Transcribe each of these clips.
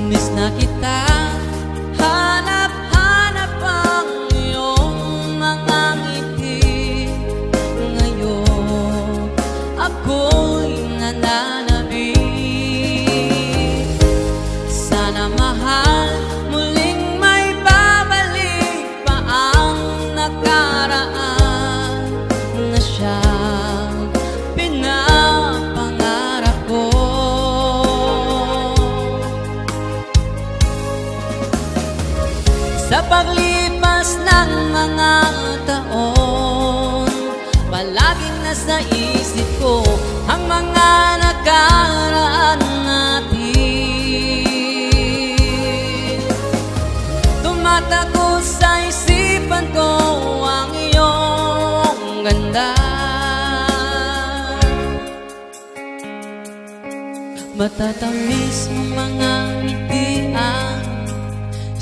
Miss na kita, hanap-hanap ang iyong mga ngiti. Ngayon ako'y nananabik. Sana mahal, muling may babalik pa ang nakaraan na siyang pinapangarap ko. Sa paglipas ng mga taon, palaging nasa isip ko ang mga nakaraan natin. Tumatakbo sa isipan ko ang iyong ganda. Matatamis mong mga ngitian,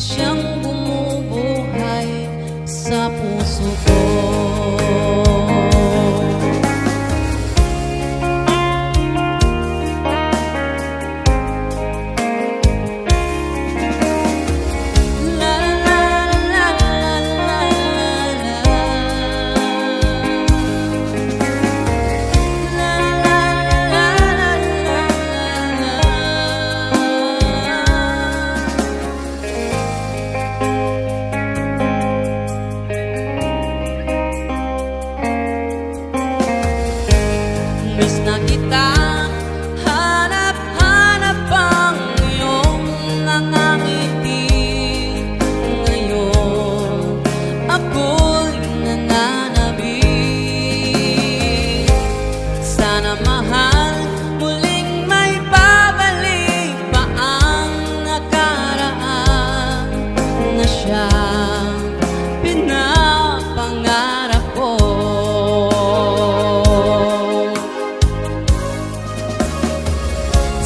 siyang bumubuhay sa puso ko. La la la la la la. La la la la la la. Miss na kita, hanap-hanap ang iyong mga ngiti. Ngayon ako'y nananabik. Sana mahal, muling may babalik pa ang nakaraan na siyang pinapangarap ko.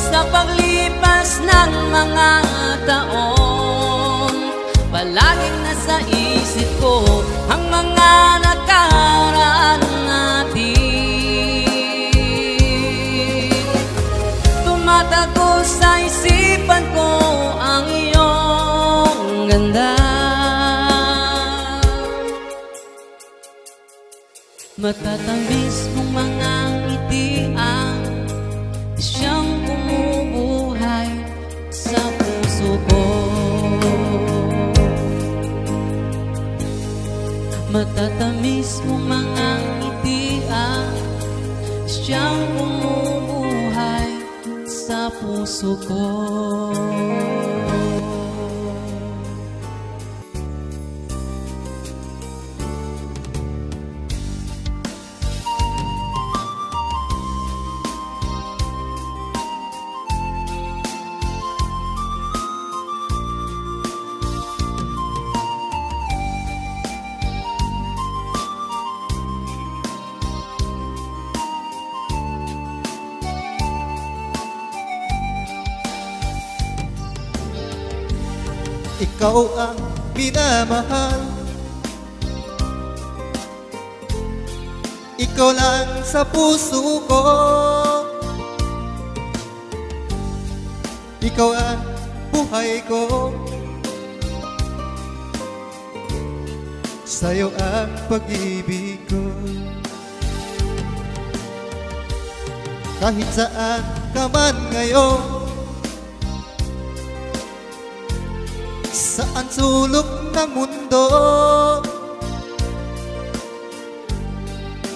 Sa paglipas ng mga taon, palaging nasa isip ko ang mga nakaraan natin. Tumatago sa isipan ko ang iyong ganda. Matatamis mong mga ngitian, siyang bumubuhay sa puso ko. Matatamis mong mga ngitian, siyang bumubuhay sa puso ko. Ikaw ang minamahal, ikaw lang sa puso ko. Ikaw ang buhay ko, sa'yo ang pag-ibig ko. Kahit saan ka man ngayon, saan sulok ng mundo,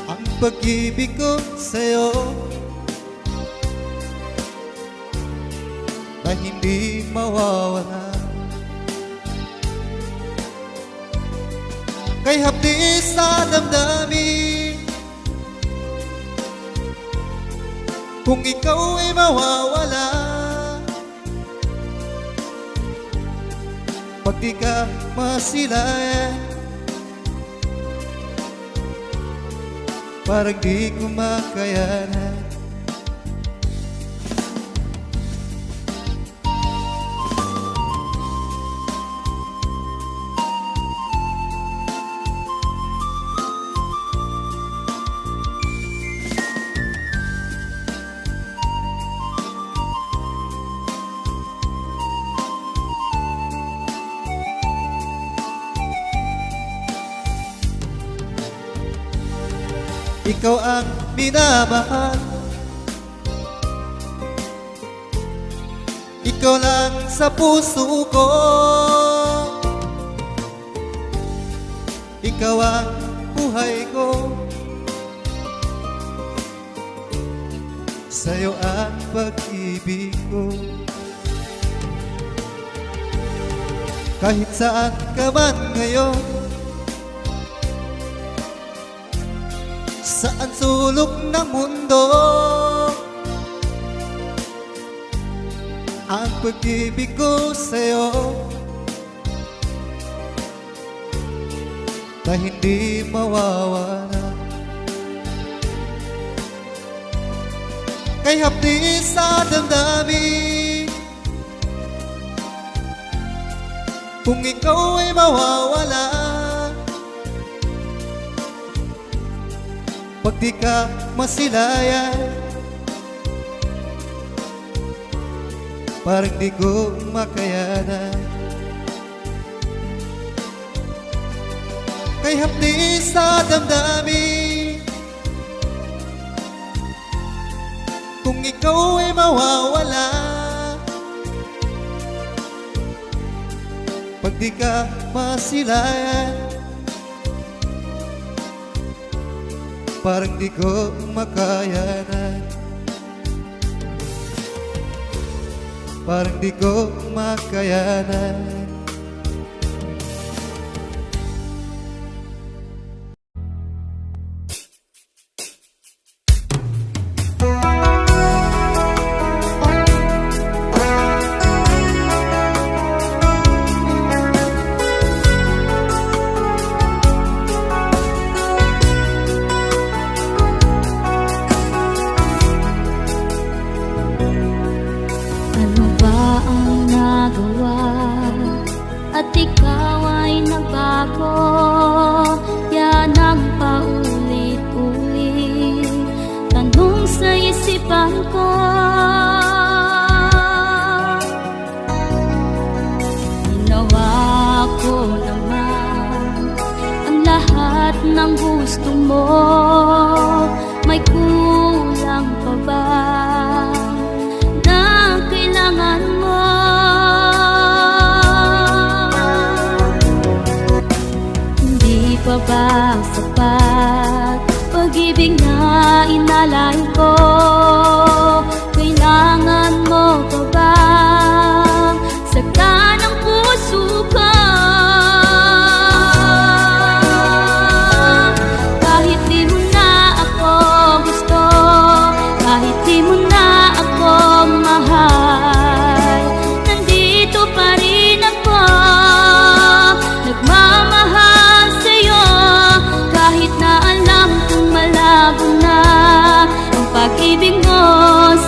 ang pag-ibig ko sa'yo na hindi mawawala. Kay hapdi sa damdamin, kung ikaw ay mawawala, pag di ka masilayan, parang di ko makayanan. ikaw ang minamahal. Ikaw lang sa puso ko, ikaw ang buhay ko. Sa'yo ang pag-ibig ko. Kahit saan ka man ngayon, saan sulok ng mundo, ang pag-ibig ko sa'yo na hindi mawawala. Kay hapdi sa damdamin, kung ikaw ay mawawala, pag di ka masilayan, parang di ko makayanan. Kay hapdi sa damdamin, kung ikaw ay mawawala, pag di ka masilayan, parang di ko makayanan. Parang di ko makayanan. Ano ba ang nagawa at ikaw ay nagbago? Yan ang paulit-ulit tanong sa isipan ko. Ginawa ko naman ang lahat ng gusto mo. May kulang pa ba kailangan mo? Hindi pa ba sapat pag-ibig na inalay ko? Kailangan mo pa ba saktan ang puso ko? Kahit di mo na ako gusto, kahit di mo na ako mahal, nandito pa rin ako, nagmamahal sa'yo. Kahit na alam kong malabo na ang pag-ibig mo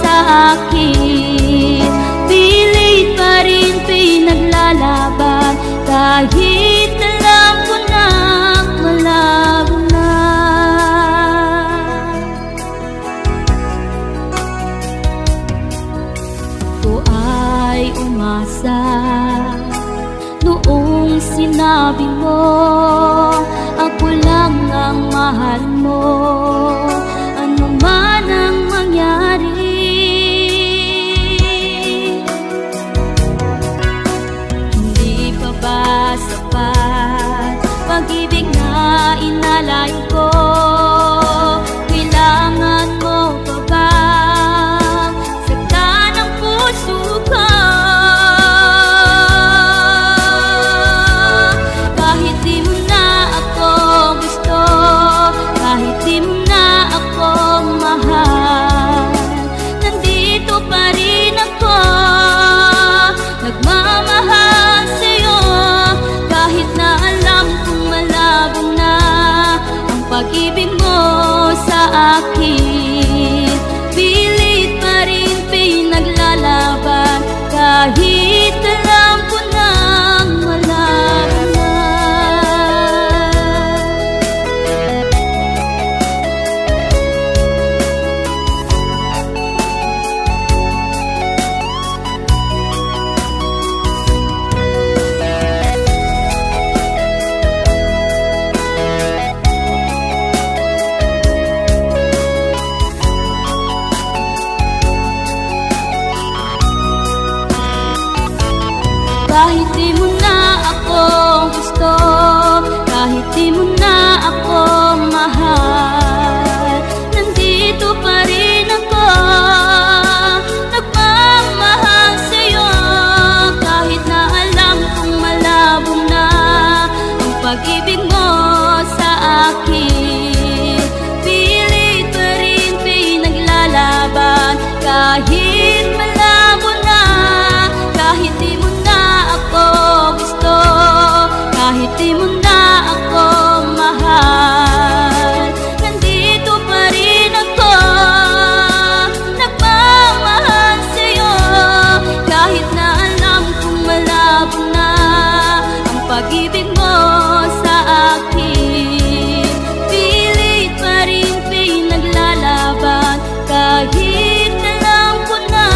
sa akin, pilit pa rin pinaglalaban. Kahit alam ko na malabo na. Ko ay umasa noong sinabi mo ako lang ang mahal mo, ano man ang mangyari. Hindi pa ba sapat pag-ibig na inalay ko? Kailangan mo pa ba saktan ang puso ko? Kahit di mo na ako gusto, kahit di mo kahit di mo na ako gusto, kahit di mo na ako mahal, nandito pa rin ako, nagmamahal sa'yo. Kahit na alam kong malabo na ang pag-ibig mo sa akin, pilit pa rin pinaglalaban. Kahit malabo na, kahit di mo na ako gusto, kahit di mo na ako mahal, nandito pa rin ako, nagmamahal sa'yo. Kahit na alam kong malabo na ang pag-ibig mo sa akin, pilit pa rin pinaglalaban. Kahit alam ko na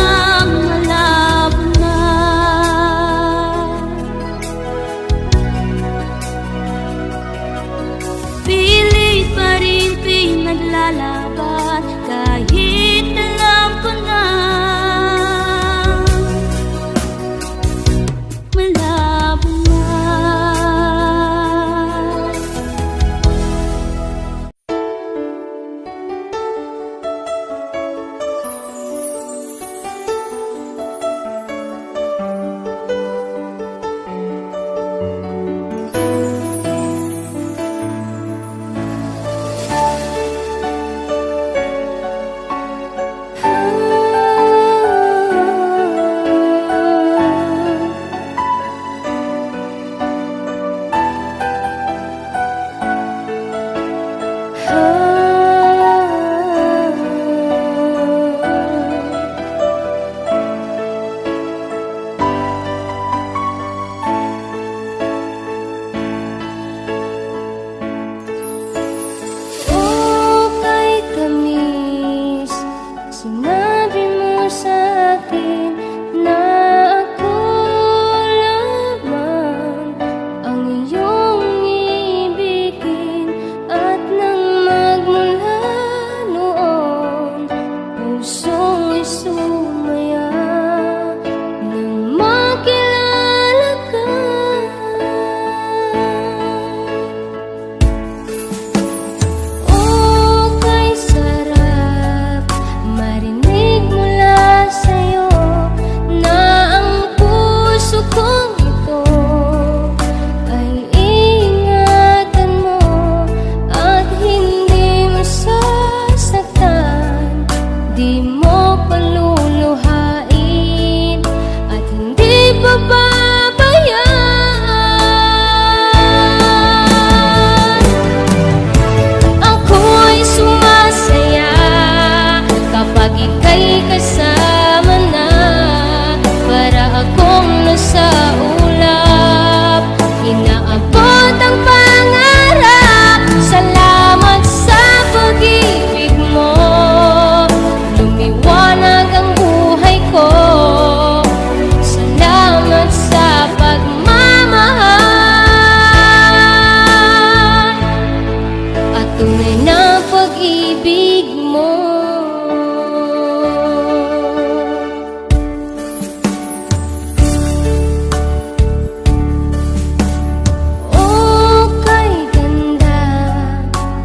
malabo na, pilit pa rin pinaglalaban. Kahit alam ko na malabo na. Sinabi mo sa akin na ako lamang ang iyong ibigin, at nang magmula noon, pusong isumaya nang makilala ka. Oh, kay sarap marinig mula sa'yo na ang puso kong ito ay ingatan mo at hindi mo sasaktan, di mo paluluhain at hindi pababayaan. Ako'y sumasaya kapag ika'y kasama na, para akong nasa ulap, inaabot ang pangarap. Salamat sa pag-ibig mo, lumiwanag ang buhay ko. Salamat sa pagmamahal at tunay na pag-ibig mo. Oh, kay ganda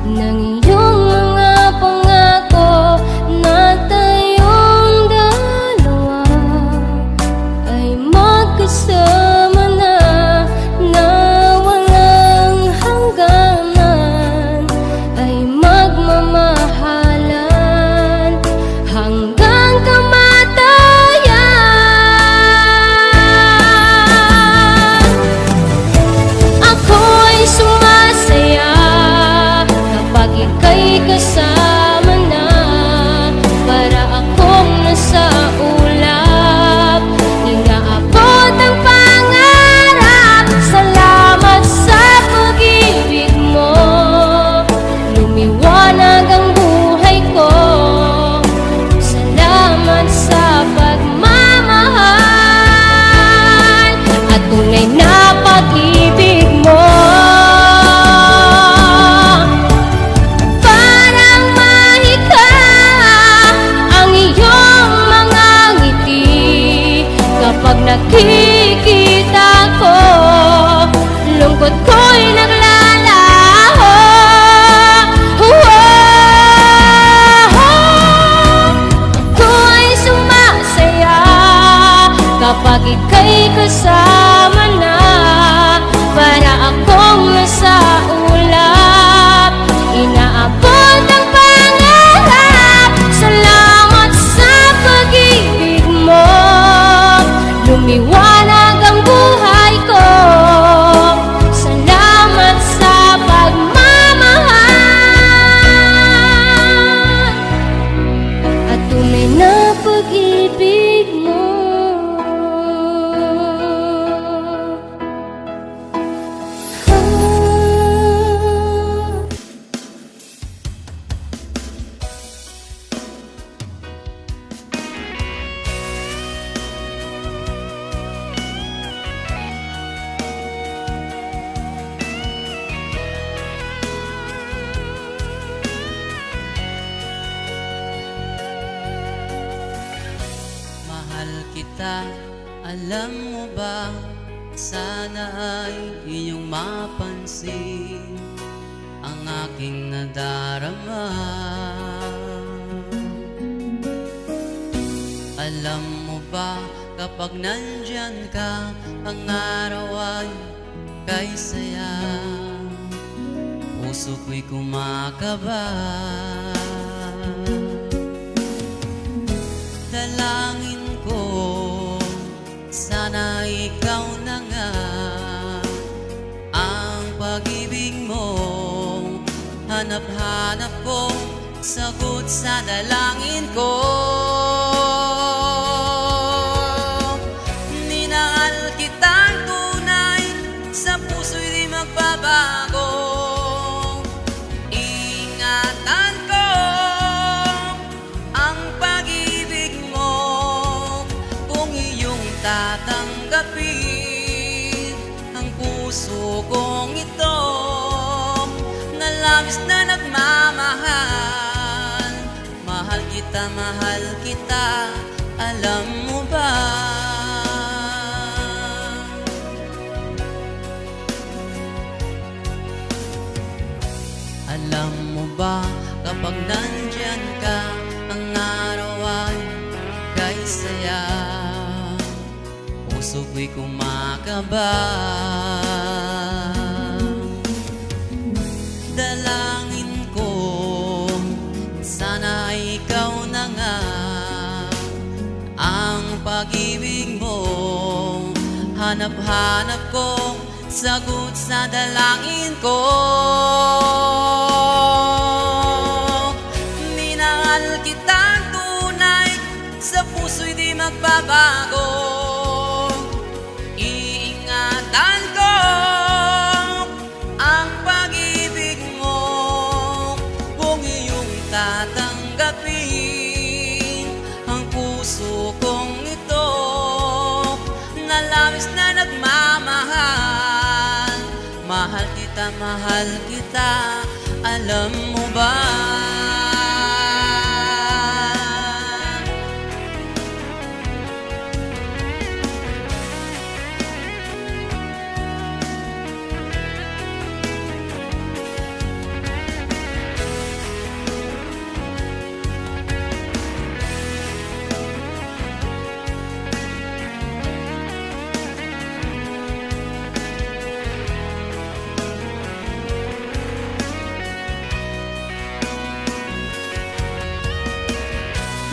ng iyong mga pangako na tayong dalawa ay magkasama na walang hangganan, ay magmamahalan hanggang kamatayan. Ako'y sumasaya kapag ika'y kasama na, para akong nasa ulap, inaabot ang pangarap. Salamat sa pag-ibig mo, lumiwanag ang buhay ko. Salamat sa pagmamahal at tunay na pag-ibig mo. Parang mahika ang iyong mga ngiti kapag nakikita puot ko'y naglalaho. Ako ay sumasaya kapag ika'y kasama na. Para akong nasa ulap, inaabot ang pangarap. Salamat sa pag-ibig mo, lumiwanag ang buhay ko. Salamat sa pagmamahal at tunay na pag-ibig mo. Mahal kita, alam mo ba? Sana ay iyong mapansin ang aking nadarama. Alam mo ba, kapag nandyan ka, ang araw ay kay saya. Puso ko'y kumakaba. Dalangin ko, sana ikaw na nga ang pag-ibig mo. Hanap-hanap ko, sagot sa dalangin ko. Minahal kitang tunay, sa puso'y di magbabago. Ingatan ko ang pag-ibig mo, kung iyong tatanggapin ang puso kong ito, na labis na nagmamahal. Mahal kita, alam mo ba? Alam mo ba, kapag nandyan ka, ang araw ay kay saya. Puso ko'y kumakaba. Dalangin ko, sana ikaw na nga ang pag-ibig mo. Hanap-hanap ko, sagot sa dalangin ko. Minahal kitang tunay, sa puso'y di magbabago. Iingatan ko ang pag-ibig mo, kung iyong tatanggapin ang puso kong ito, na labis na nagmamahal. Mahal kita, alam mo ba?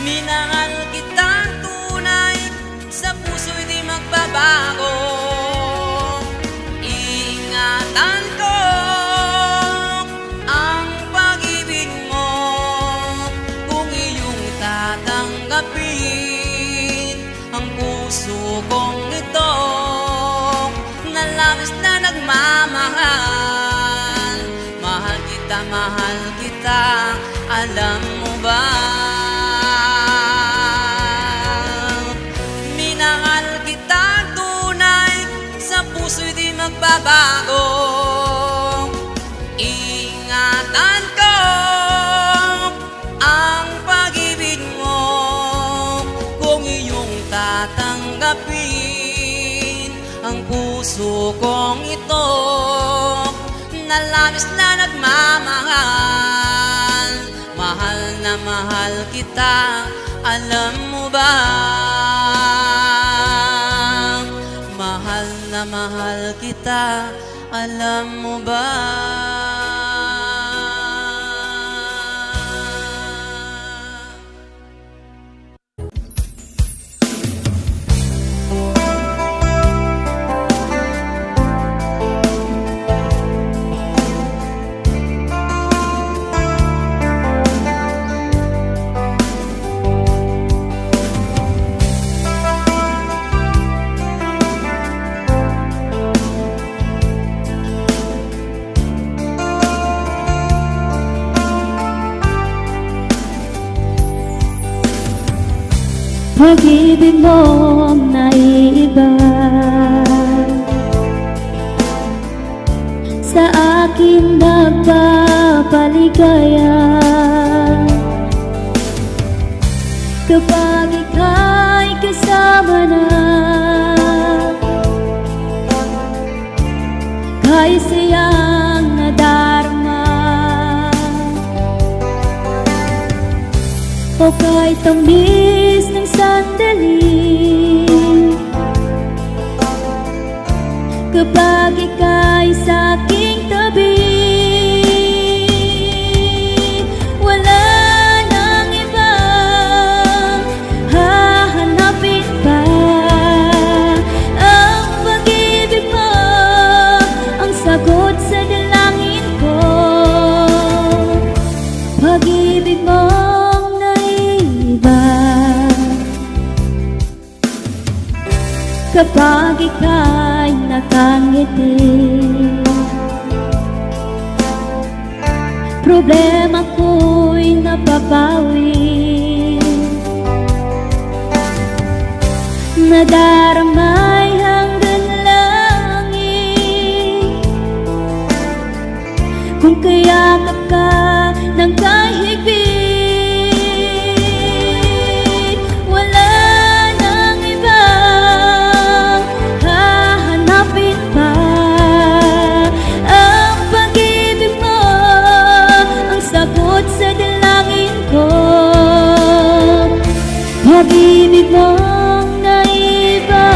Minahal kitang tunay, sa puso'y di magbabago. Iingatan ko ang pag-ibig mo, kung iyong tatanggapin ang puso kong ito, na labis na nagmamahal. Mahal kita, alam mo ba? Puso'y di magbabago. Ingatan ko ang pag-ibig mo, kung iyong tatanggapin ang ang puso kong ito na labis na nagmamahal. Mahal na mahal kita, alam mo ba? Mahal na mahal kita, alam mo ba? Pag-ibig mong naiiba sa akin nagpapaligaya. Kapag ika'y kasama na, kay siyang nadarama o kay tamis ng sandali. Kapag ika'y sa aking tabi, wala nang ibang hahanapin pa. Ang pag-ibig mo ang sagot sa dalangin ko. Pag-ibig mong naiba kapag ika'y nakangiti. Problema ko'y napapawi, nadaramay hanggang langit. Kung kayakap ka ng kahigpit, wala nang ibang hahanapin pa. Ang pag-ibig mo ang sagot sa dalangin ko. Pag-ibig mong naiba.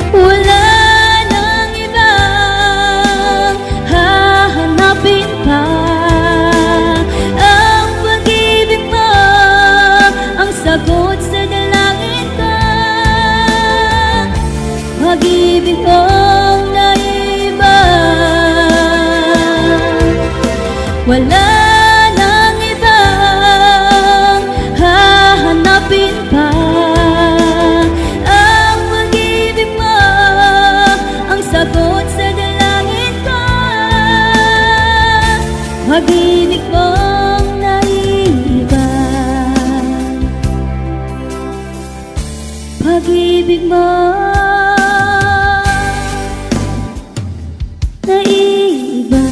Wala nang ibang hahanapin pa. Ang pag-ibig mo ang sagot sa dalangin ko. Pag-ibig mong naiba. Wala nang ibang hahanapin pa. Ang pag-ibig mo ang sagot sa dalangin ko. Pag-ibig mong naiba. Pag-ibig mo naiba.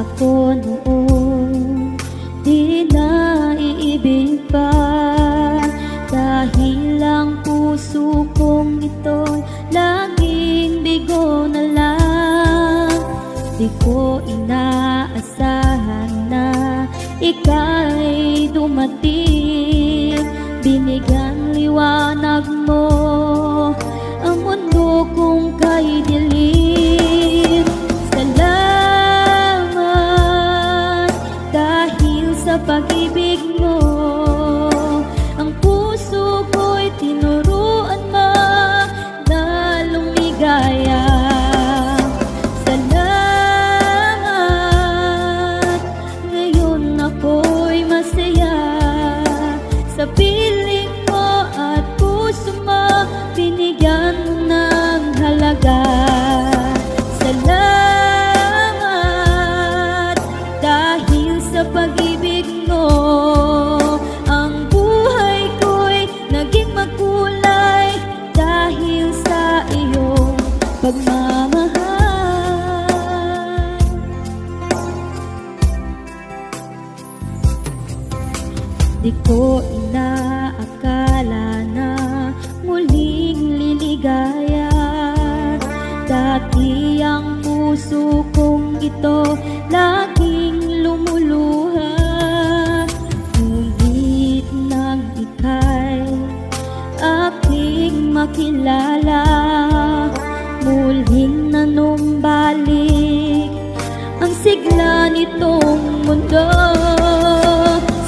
ako noon, di na iibig pa. Dahil ang puso kong ito laging bigo na lang. Di ko inaasahan na ika'y dumating. Binigyan liwanag mo ang mundo kong kay dilim. Salamat dahil sa pag-ibig mo, ang puso ko'y tinuruan mo na lumigaya. Salamat, ngayon ako'y masaya sa piling mo at puso mo, binigyan mo ng halaga. Salamat dahil sa pag-ibig mo, ang buhay ko'y naging makulay dahil sa iyong pagmamahal. Di ko inaakala na muling liligaya. Dati ang puso kong ito laging lumuluha. Ngunit nang ika'y aking makilala, muling nanumbalik ang sigla nitong mundo.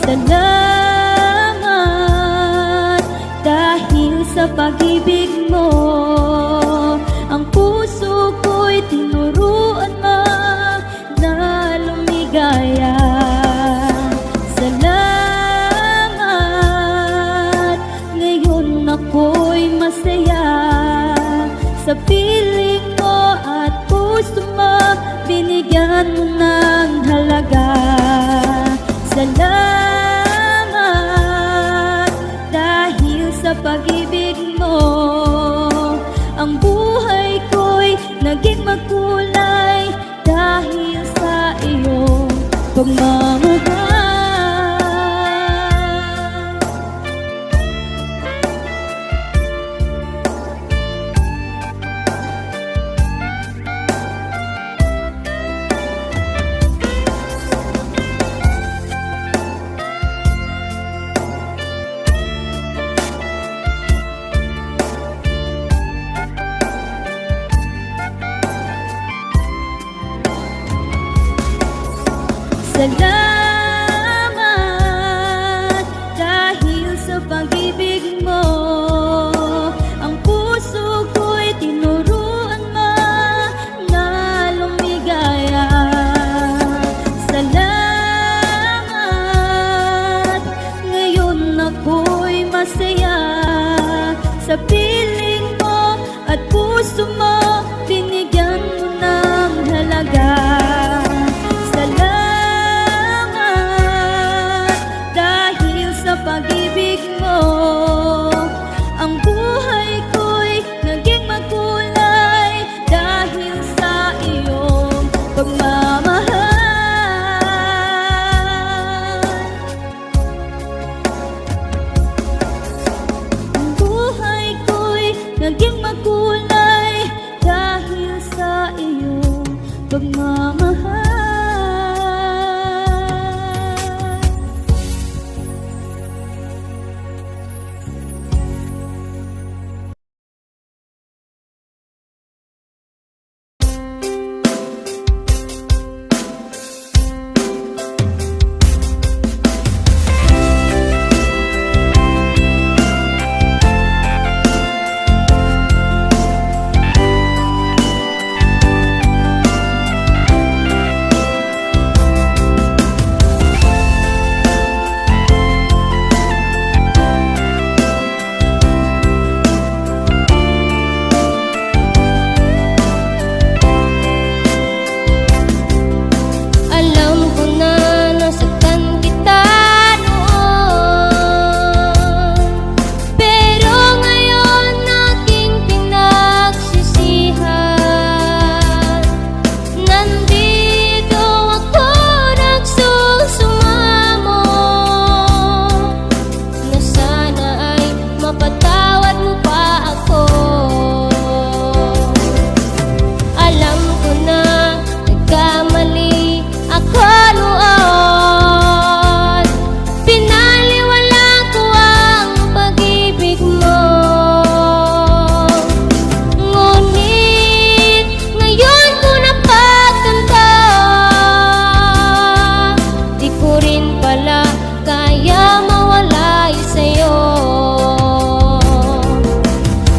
Salamat dahil sa pag-ibig mo, ang puso ko'y tinuruan mo na lumigaya. Salamat, ngayon ako'y masaya sa piling mo at puso mo, binigyan mo ng halaga. Salamat dahil sa pag-ibig mo, ang buhay ko'y naging makulay dahil sa iyong pagmamahal. Salamat dahil sa pag-ibig mo, ang puso ko'y tinuruan mo na lumigaya. Salamat, ngayon ako'y masaya sa piling mo at puso mo, binigyan mo ng halaga. Salamat noon. Pinaliwala ko ang pag-ibig mo, ngunit ngayon ko napagtanto, di ko rin pala kaya mawalay sa'yo.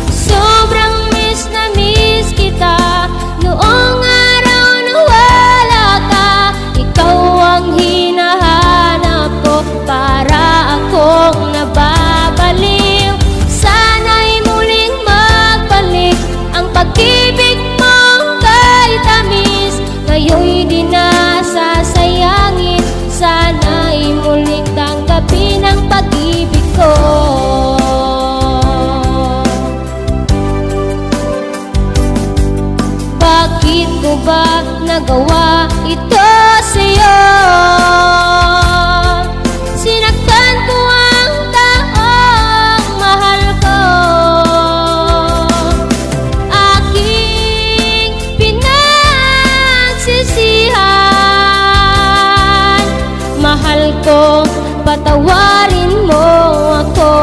Sobrang miss na miss kita noong araw na wala ka. Ikaw ang hinahanap ko, para akong nababaliw. Sana'y muling magbalik ang pag-ibig mo kay tamis. Ngayon'y di na sasayangin, sana'y muling tanggapin ang pag-ibig ko. Bakit ko ba nagawa ito sa'yo? Sinaktan ko ang taong mahal ko. Aking pinagsisihan, mahal ko, patawarin mo ako.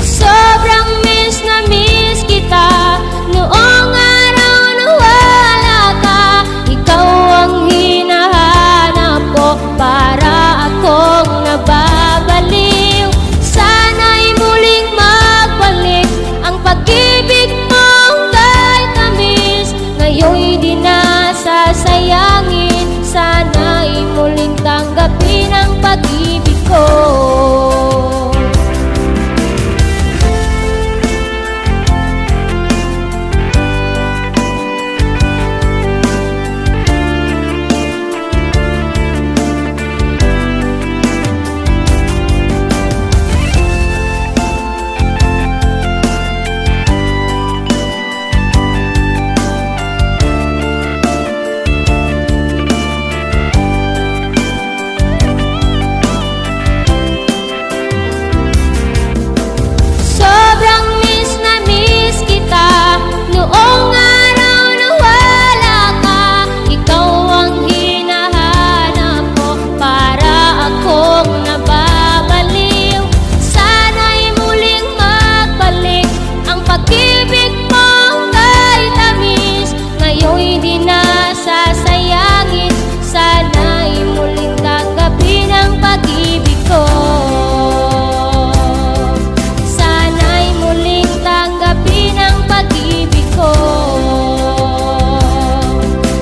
Sobrang miss na miss kita noong araw na wala ka. Ikaw ang hinahanap ko, para akong nababaliw. Sana'y muling magbalik ang pag-ibig mo kay tamis. Ngayon'y di na sasayangin, sana'y muling tanggapin ang pag-ibig ko. Sobrang miss na miss kita noong araw na wala ka. Ikaw ang hinahanap ko, para akong nababaliw. Sana'y muling magbalik ang pag-ibig mo kay tamis. Ngayon'y di na sasayangin, sana'y muling tanggapin ang pag-ibig ko. Sana'y muling tanggapin ang pag-ibig ko.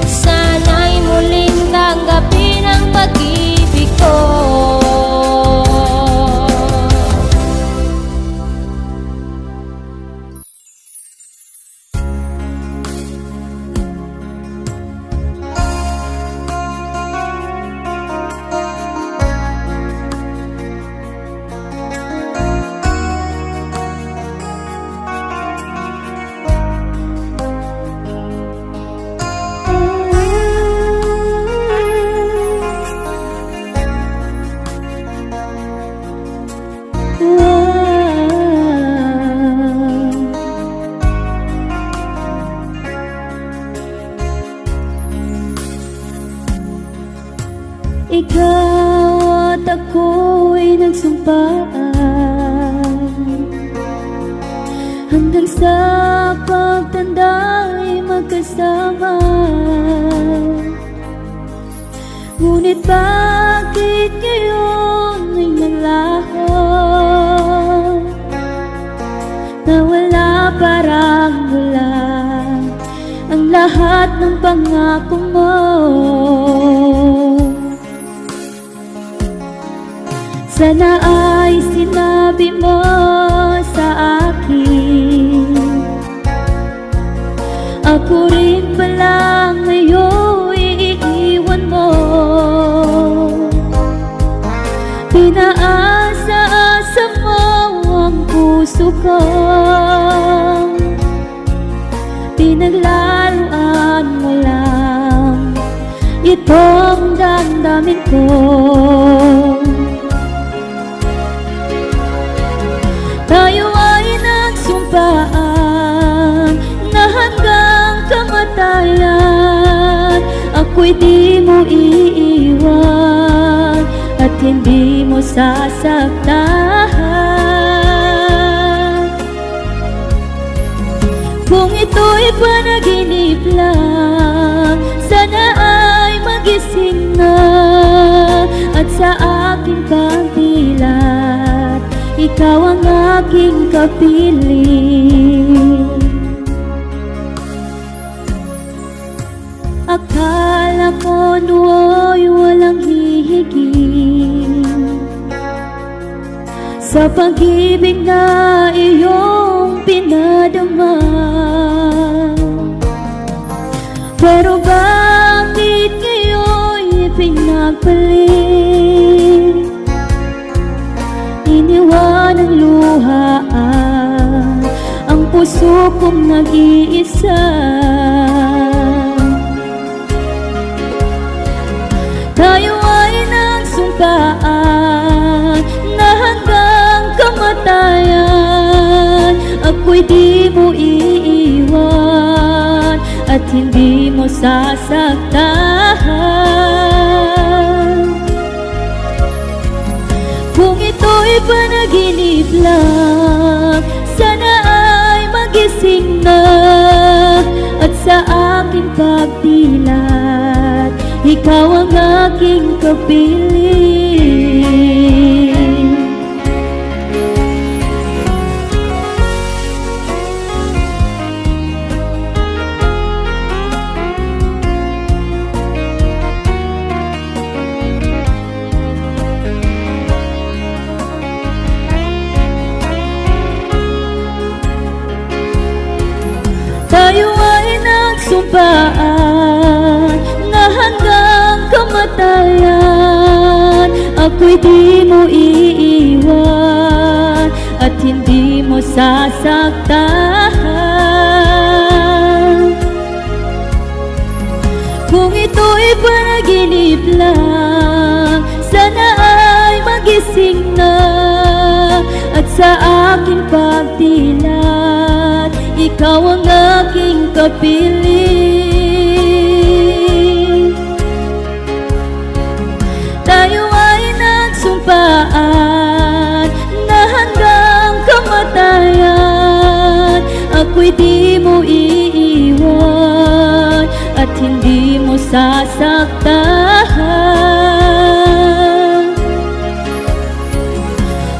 Sana'y muling tanggapin ang pag-ibig ko. Ikaw at ako'y nagsumpaan, hanggang sa pagtanda'y magkasama. Ngunit bakit ngayon ay naglaho? Nawala, parang wala ang lahat ng pangako mo. Sana ay sinabi mo sa akin, ako rin pala ngayon iiwan mo. Pinaasa-asa mo ang puso ko, pinaglaruan mo lang itong damdamin ko. Tayo ay nagsumpaan na hanggang kamatayan ako'y Ako'y di mo iiwan at hindi mo sasaktan. Kung ito'y panaginip lang, sana ay magising na. At sa aking pagdilat, ikaw ang aking kapiling. Akala ko no'y walang hihigit sa pag-ibig na iyong pinadama. Pero bakit ngayon'y pinagpalit? Iniwan ng luha ang puso kong nag-iisa. Tayo ay nagsumpaan na hanggang kamatayan. Ako'y di mo iiwan at hindi mo sasaktan. Kung ito'y panaginip lang, sana ay magising na. At sa aking pagdilat, ikaw ang aking kapiling. Tayo ay nagsumpaan na hanggang kamatayan. Ako'y di mo iiwan at hindi mo sasaktan. Kung ito'y panaginip lang, sana ay magising na. At sa aking pagdilat, ikaw ang aking kapiling. Tayo ay nagsumpaan na hanggang kamatayan. Ako'y di mo iiwan at hindi mo sasaktan.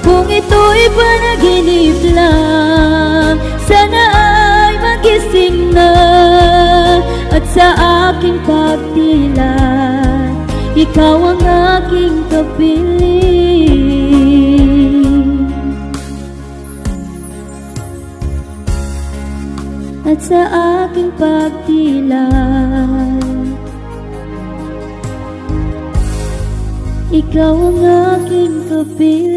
Kung ito'y panaginip lang, sana ay magising na. At sa aking pagdilat, ikaw ang aking kapiling. At sa aking pagdilat, ikaw ang aking kapiling.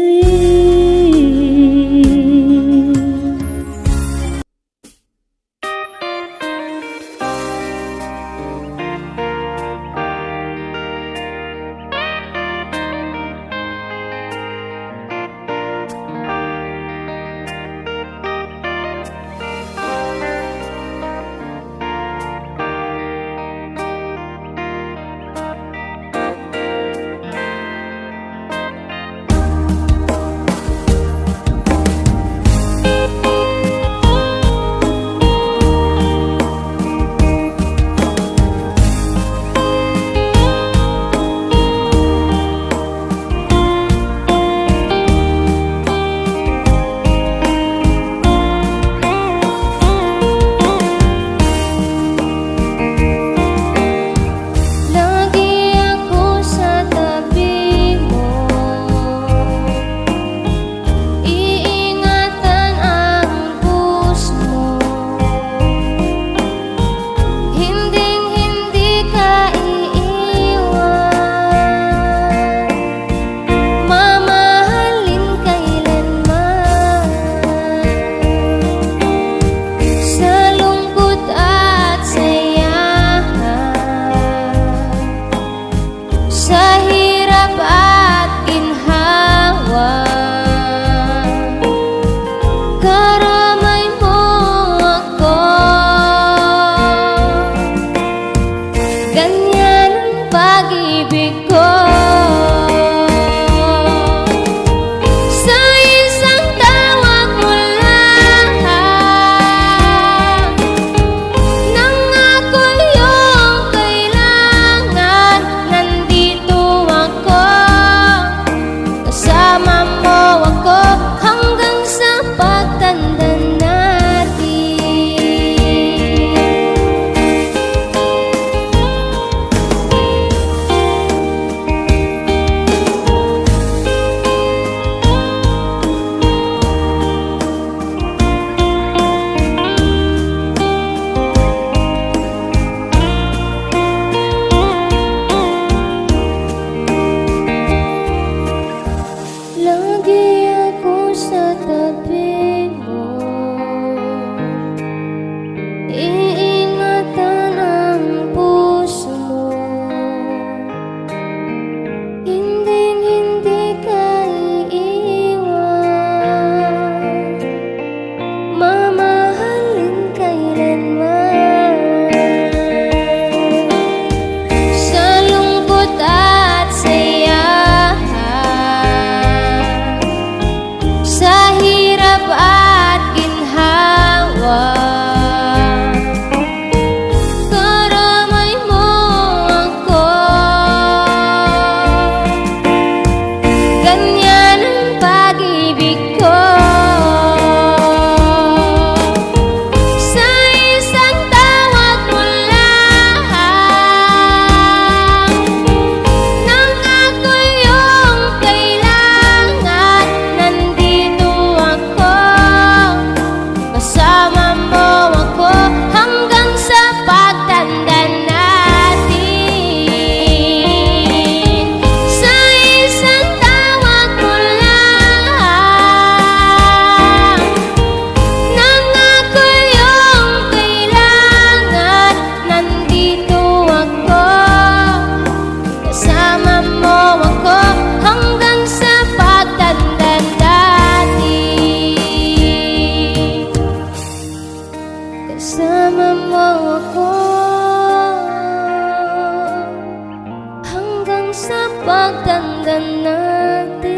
sa pagtanda natin.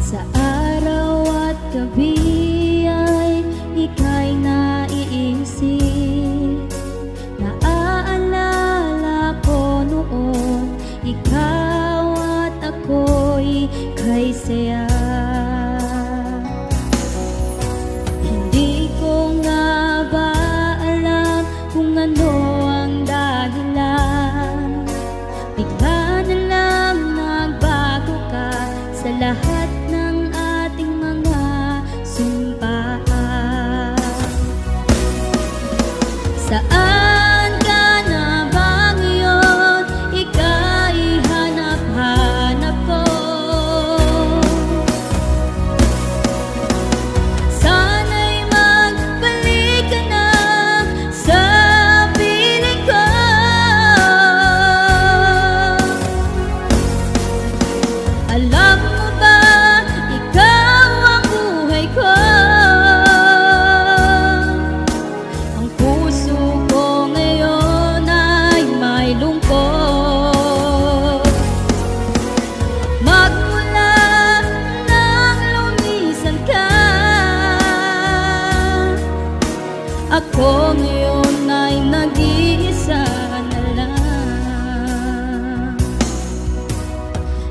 Sa araw at gabi ay ika'y naiisip. Naaalala ko noon, ikaw at ako'y kay saya. Hindi ko nga ba alam kung ano ang dahilan. Bigla na lang nagbago ka sa lahat ng ating mga sumpaan. Saan ka na ba ngayon? Ika'y hanap-hanap ko. Sana'y magbalik ka na sa piling ko. Alam mo ba, ikaw ang buhay ko. Ang puso ko ngayon ay may lungkot. Magmula nang lumisan ka, ako ngayon ay nag-iisa na lang.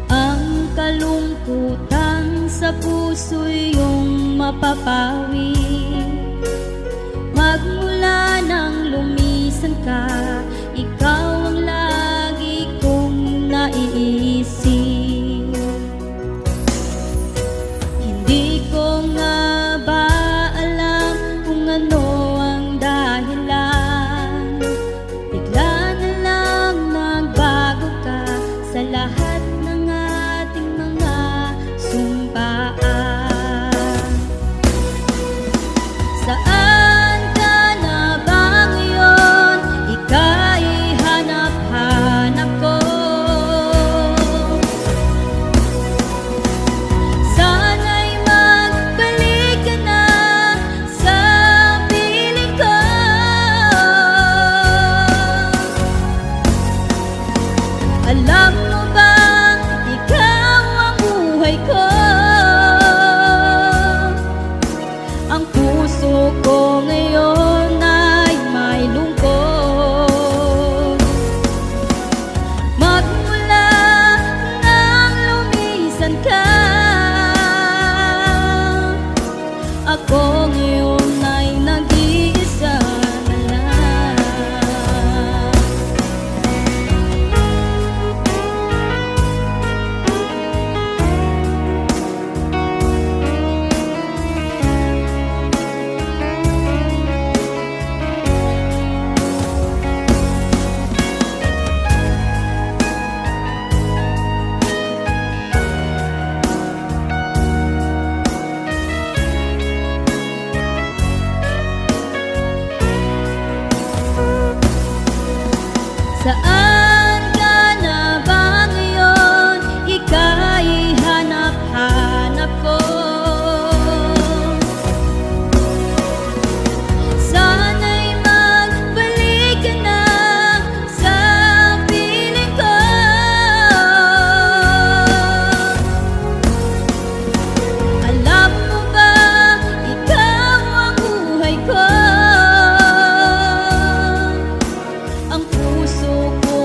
Ang kalungkutan sa puso'y iyong mapapawi. Magmula nang lumisan ka, ikaw ang lagi kong naiisip. Hindi ko nga ba alam kung ano ang dahilan. Bigla na lang nagbago ka sa lahat ng ating mga sumpaan. Saan ka na ba ngayon? Ika'y hanap-hanap ko. Sana'y magbalik ka na sa piling ko. Alam mo ba, ikaw ang buhay ko. Ang puso ko ngayon ay may lungkot. Magmula nang lumisan ka, ako ngayon ay nag-iisa na lang. Saan ka na ba ngayon? Ika'y hanap-hanap ko. Sana'y magbalik ka na sa piling ko. Alam mo ba, ikaw ang buhay ko. Ang puso ko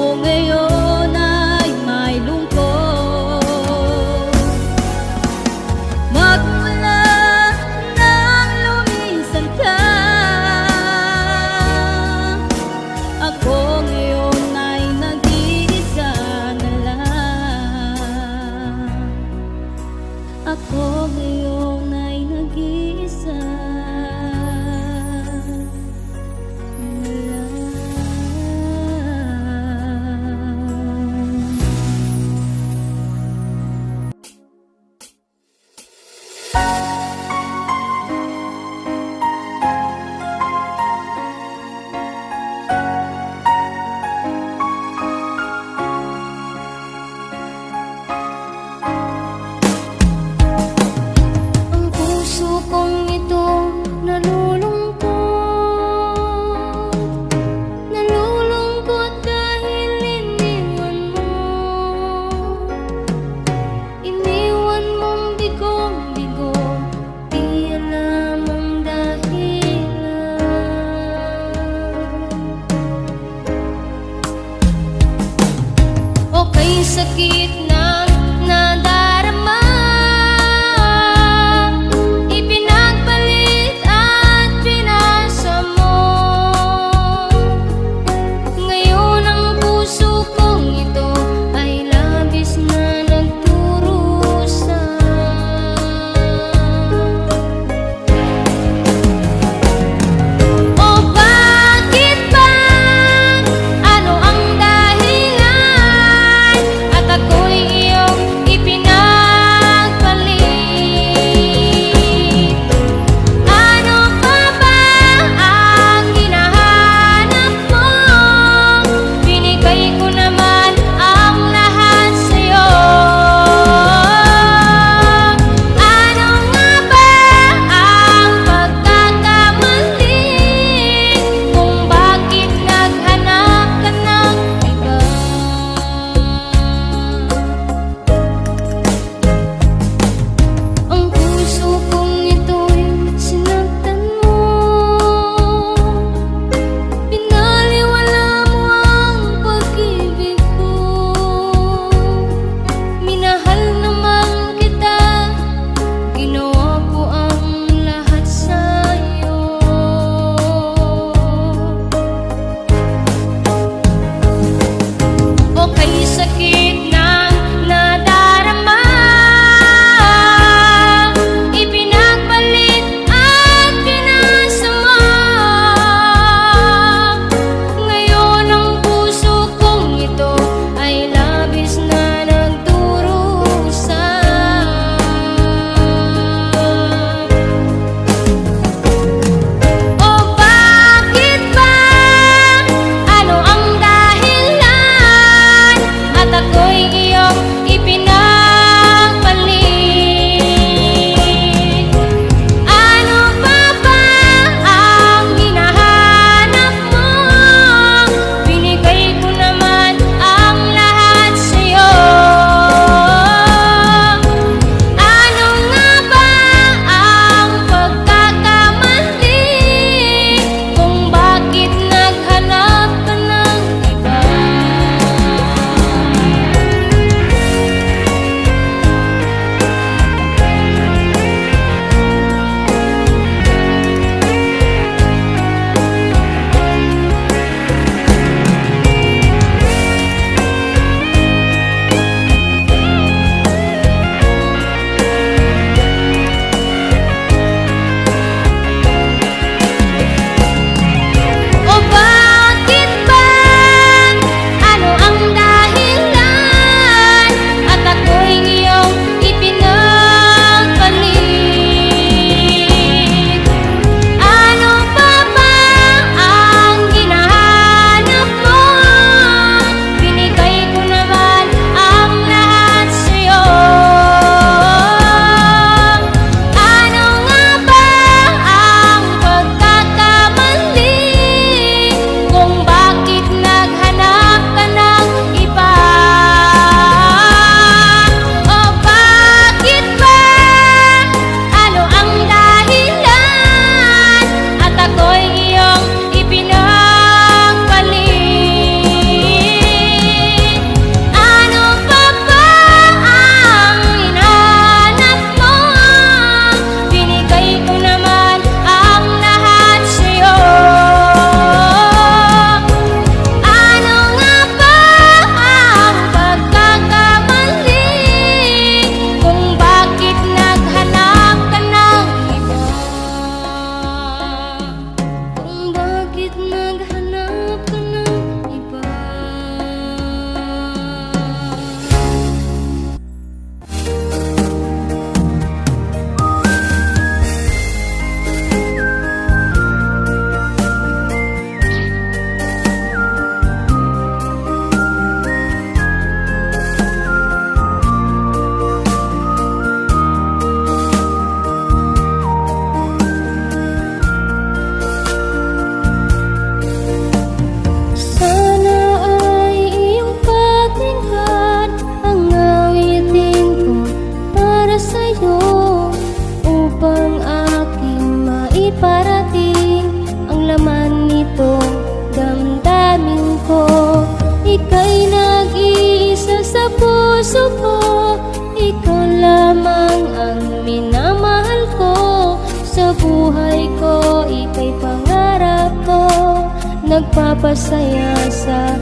magpapasaya sa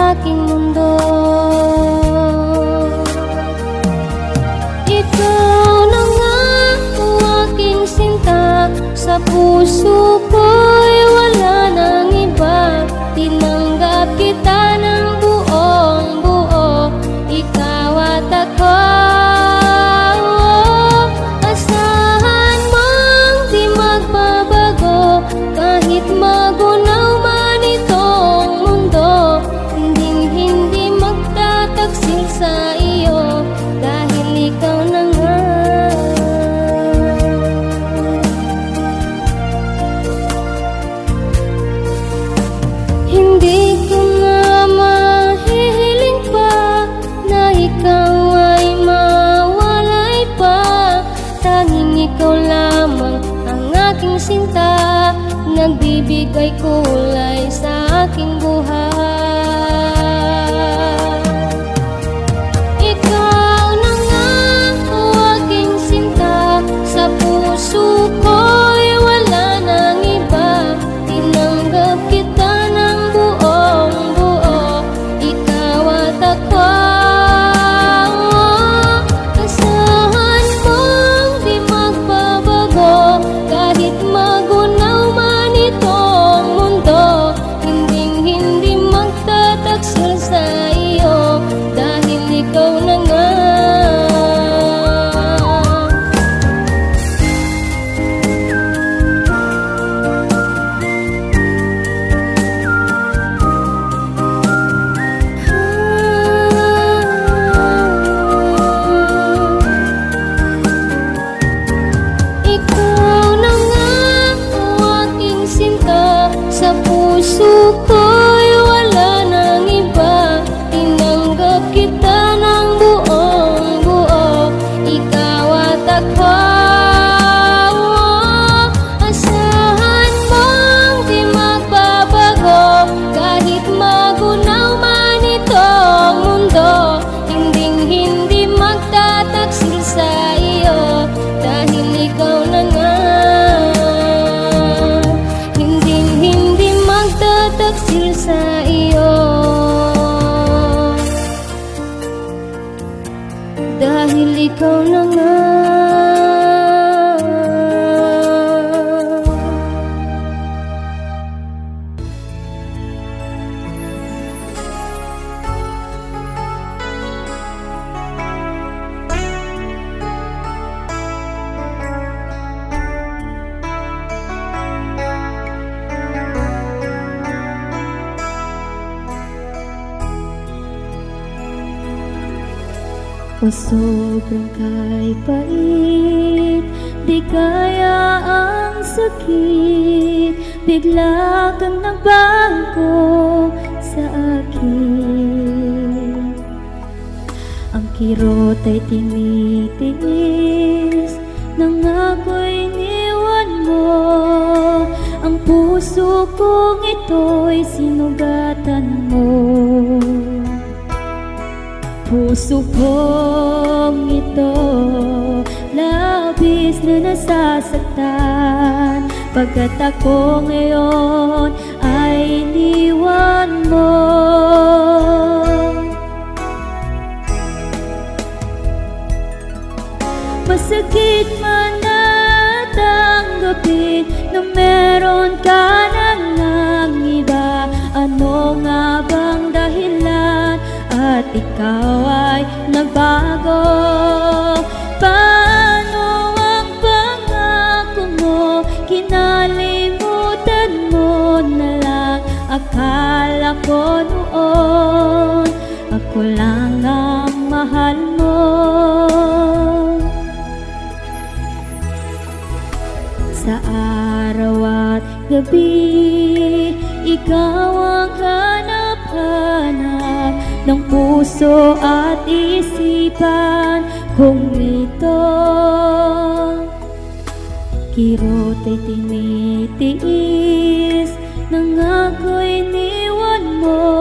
aking mundo. Ikaw na nga ang aking sinta, sa puso ko'y wala nang iba. Tinanggap kita ng buong buo, ikaw at ako. Asahan mong di magbabago, kahit magunaw man itong mundo. Hindi magtataksil sa iyo, dahil ikaw na nga. Hindi ko na mahihiling pa na ikaw ay mawalay pa. Tanging ikaw lamang ang aking sinta, nagbibigay kulay sa aking buhay. Ikaw na nga ang aking sinta, sa puso ko'y wala nang iba. Tinanggap kita ng buong buo, ikaw at ako. Asahan mong di magbabago, kahit magunaw man itong mundo. Hindi magtataksil sa iyo, dahil ikaw na nga. Ikaw na nga ang aking sinta, sa puso ko'y wala nang iba. Tinanggap kita ng buong buo, ikaw at ako. Asahan mong di magbabago, kahit magunaw man itong mundo. Hindi magtataksil sa iyo, dahil ikaw na nga. Hindi magtataksil sa iyo, dahil ikaw na nga. O sobrang kay pait, di kaya ang sakit. Bigla kang nagbago sa akin. Ang kirot ay tinitiis, nang ako'y iniwan mo. Ang puso kong ito'y sinugatan mo. Puso kong ito, labis na nasasaktan, pagkat ako ngayon ay iniwan mo. Masakit man na tanggapin na meron ka na ng iba. Ano nga bang dahilan at ikaw ay nagbago? Paano ang pangako mo? Kinalimutan mo na lang. Akala ko noon ako lang ang mahal mo. Sa araw at gabi, ikaw ang hanap-hanap ng puso at isipan kung ito. Kirot ay tinitiis nang ako'y iniwan mo.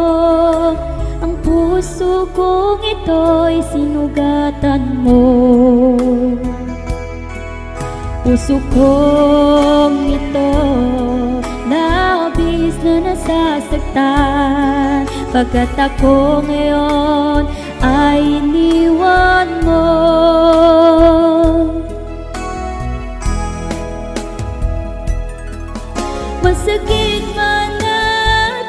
Ang puso kong ito'y sinugatan mo. Puso kong ito, labis na nasasaktan, pagkat ako ngayon ay iniwan mo. Masakit man na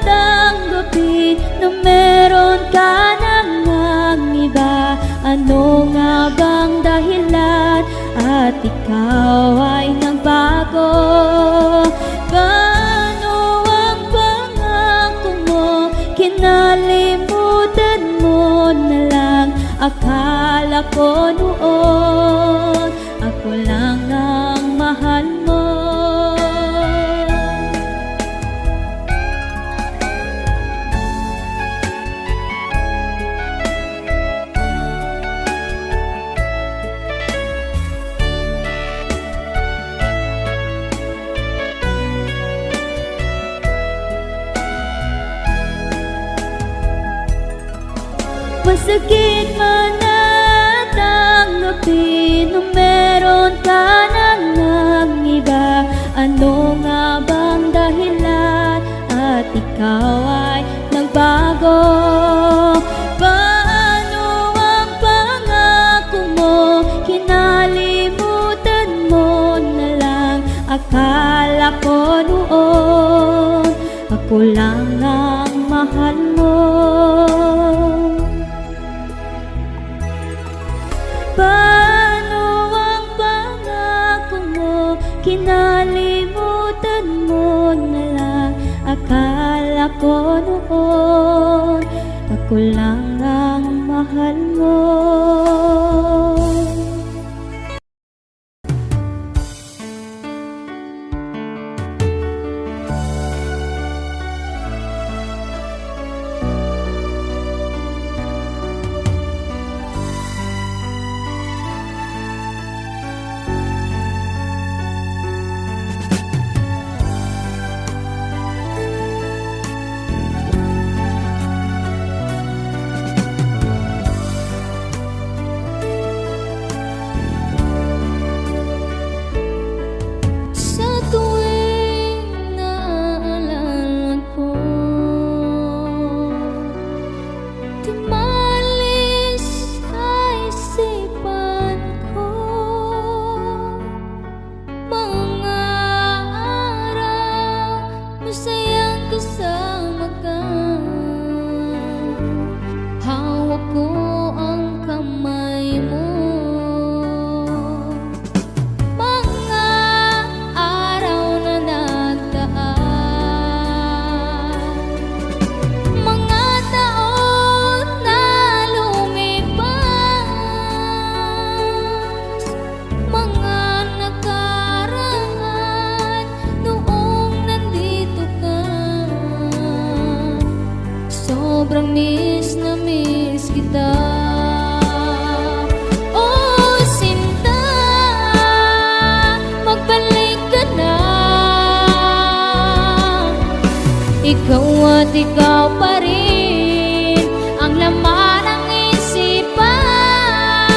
tanggapin na meron ka nang iba. Ano nga bang dahilan at ikaw ay nagbago? Paano ang pangako mo? Kinalimutan mo na lang. Akala ko noon ako lang ang mahal mo. Masakit man na tanggapin na meron ka nang iba. Ano nga bang dahilan at ikaw ay nagbago? Paano ang pangako mo? Kinalimutan mo na lang. Akala ko noon ako lang ang mahal mo. Paano ang pangako mo? Kinalimutan mo na lang. Akala ko noon ako lang ang mahal mo. Sobrang miss na miss kita. Oh, sinta, magbalik ka na. Ikaw at ikaw pa rin ang laman ng isipan.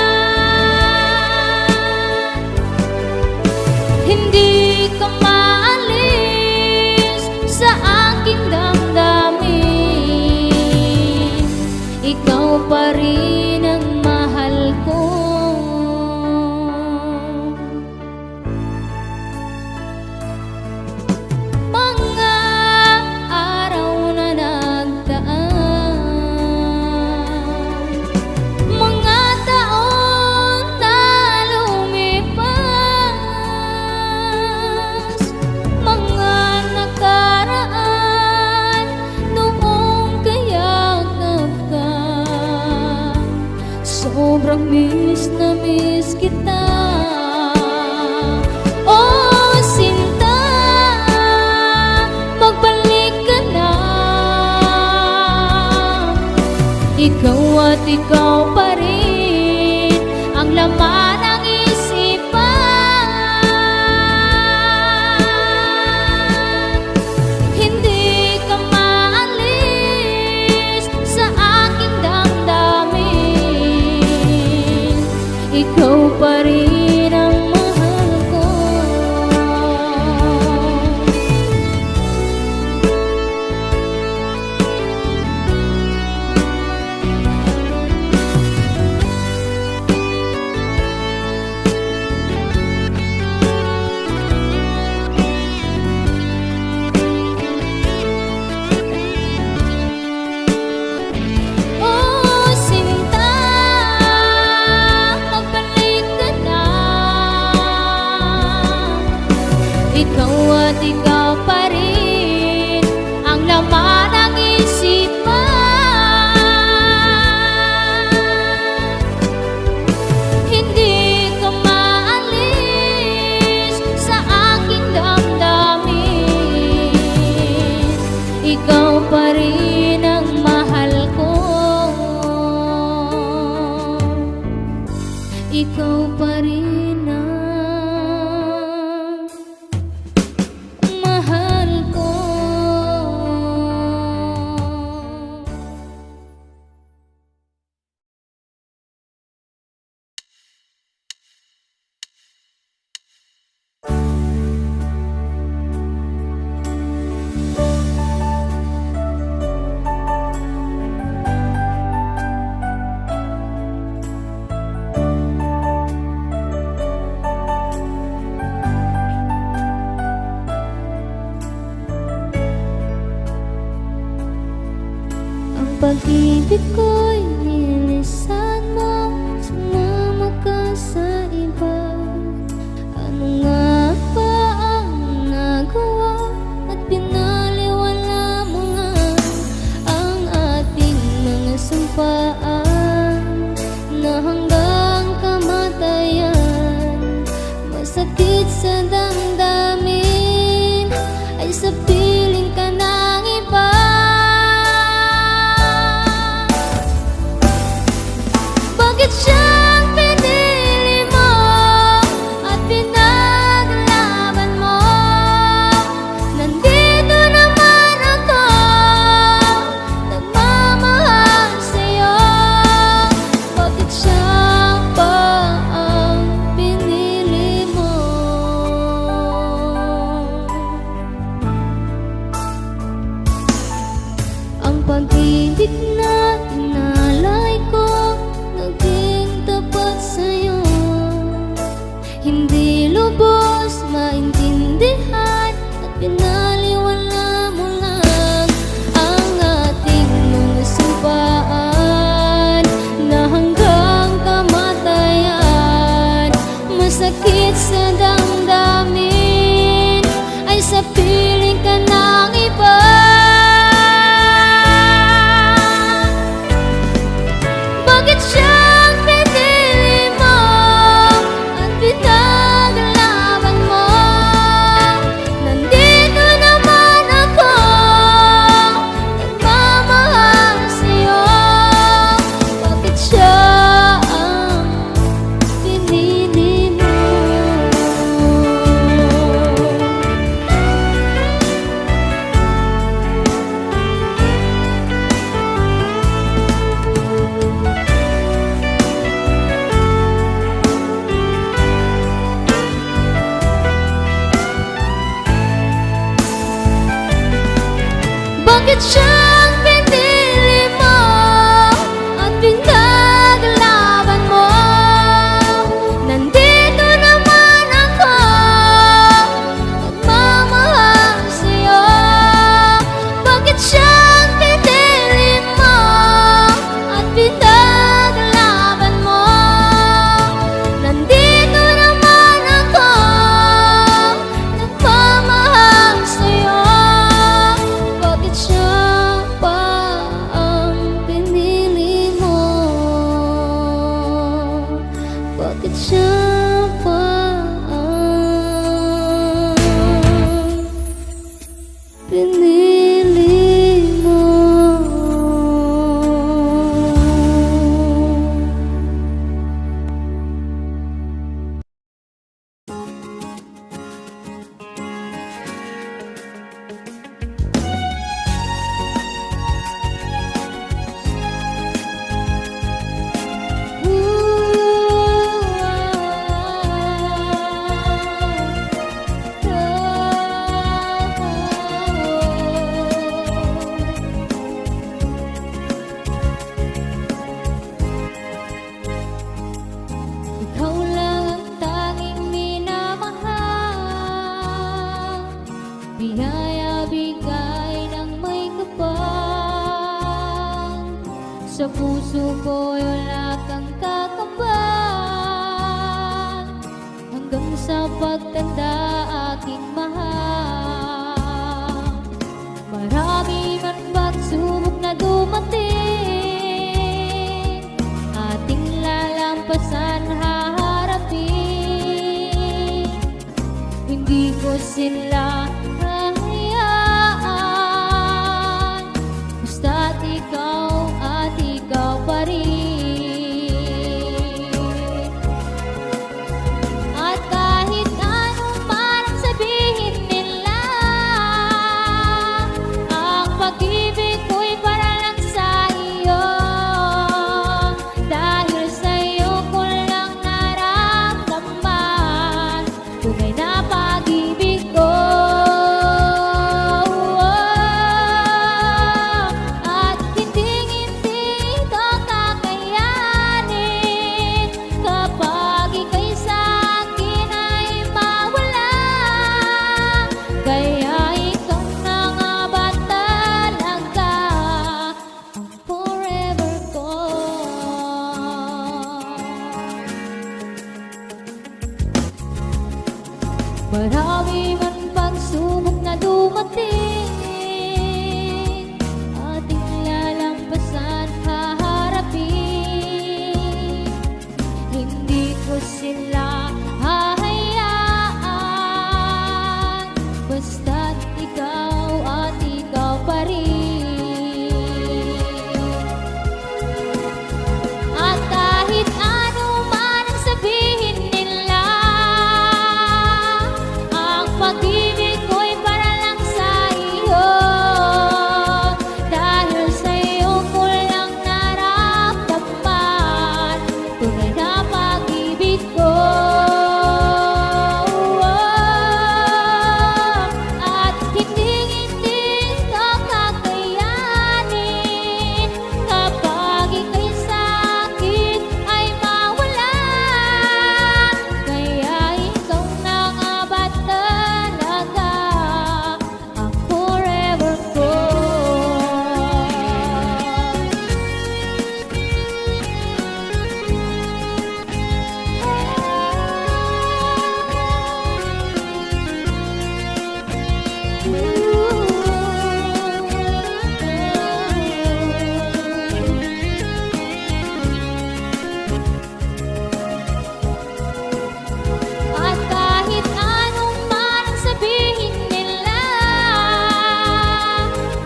Hindi ka maalis sa aking damdamin. Ikaw pa rin ang mahal ko. Mga araw na nagdaan, mga taon na lumipas, mga nakaraan noong kayakap ka. Sobrang miss na miss kita. Oh, sinta, magbalik ka na. Ikaw at ikaw pa rin ang laman ng isipan. Hindi ka maalis sa aking damdamin. Ikaw pa rin ang mahal ko. ikaw pa rin ang laman ng isipan. Hindi ka maalis sa aking damdamin. Ikaw pa rin ang mahal ko. Ikaw pa rin ang mahal ko. Ang pag-ibig ko'y nilisan mo, sumama ka sa iba. Ano nga ba ang nagawa at pinaliwala mo nga ang ating mga sampaan na hanggang kamatayan? Masakit sa damdamin ay sa piling ka ng iba. Bakit siyang pinili mo at pinaglaban mo? Nandito naman ako, nagmamahal sa'yo. Bakit siya pa ang pinili mo? Ang pag-ibig na inalay ko naging tapat sa'yo. Hindi lubos maintindihan at pinaliwala mo lang ang ating mga sampaan na hanggang kamatayan. Masakit sa damdamin ay sa piling ka ng iba. Bakit siyang pinili mo at pinaglaban mo? Nandito naman ako, nagmamahal sa'yo. Bakit siya ang pinili mo? Bakit siyang pinili mo at pinaglaban mo? Nandito naman ako, nagmamahal sa'yo. Bakit siyang pinili mo at pinaglaban mo? Nandito naman ako, nagmamahal sa'yo. Bakit siya pa ang pinili mo? Bakit siya pa ang pinili mo? Ikaw lang ang tanging minamahal, biyaya bigay ng may kapal. Sa puso ko'y wala kang kakambal, hanggang sa pagtanda aking mahal. sila hahayaan, basta't ikaw at ikaw pa rin. At kahit anong man ang sabihin nila, ang pag-ibig ko'y para lang sa iyo. Dahil sa'yo ko lang naramdaman tunay na pag-ibig ko. At hinding-hindi ito kakayanin kapag ika'y sa'kin ay mawala. Kaya ikaw na nga ba talaga ang forever ko? Marami man pagsubok na dumating, ating lalampasan, haharapin. Hindi ko sila hahayaan, basta't ikaw at ikaw pa rin. At kahit ano man ang sabihin nila, ang pag-ibig ko'y para lang sa iyo. Dahil sa'yo ko lang naramdaman tunay na pag-ibig ko. At hinding-hindi ito kakayanin kapag ika'y sa'kin ay mawala. Kaya ikaw na nga ba talaga ang forever ko? At kahit anong man ang sabihin nila,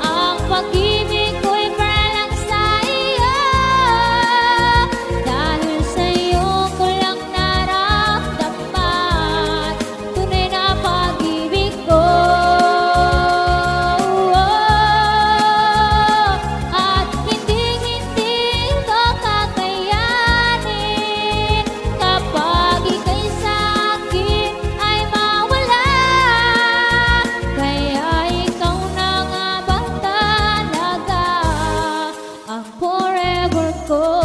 ang pag-ibig ko'y para lang sa iyo. Dahil sa'yo ko lang naramdaman tunay na pag-ibig ko. At hinding-hindi ito kakayanin kapag ika'y sa'kin ay mawala. Kaya ikaw na nga ba talaga ang forever ko?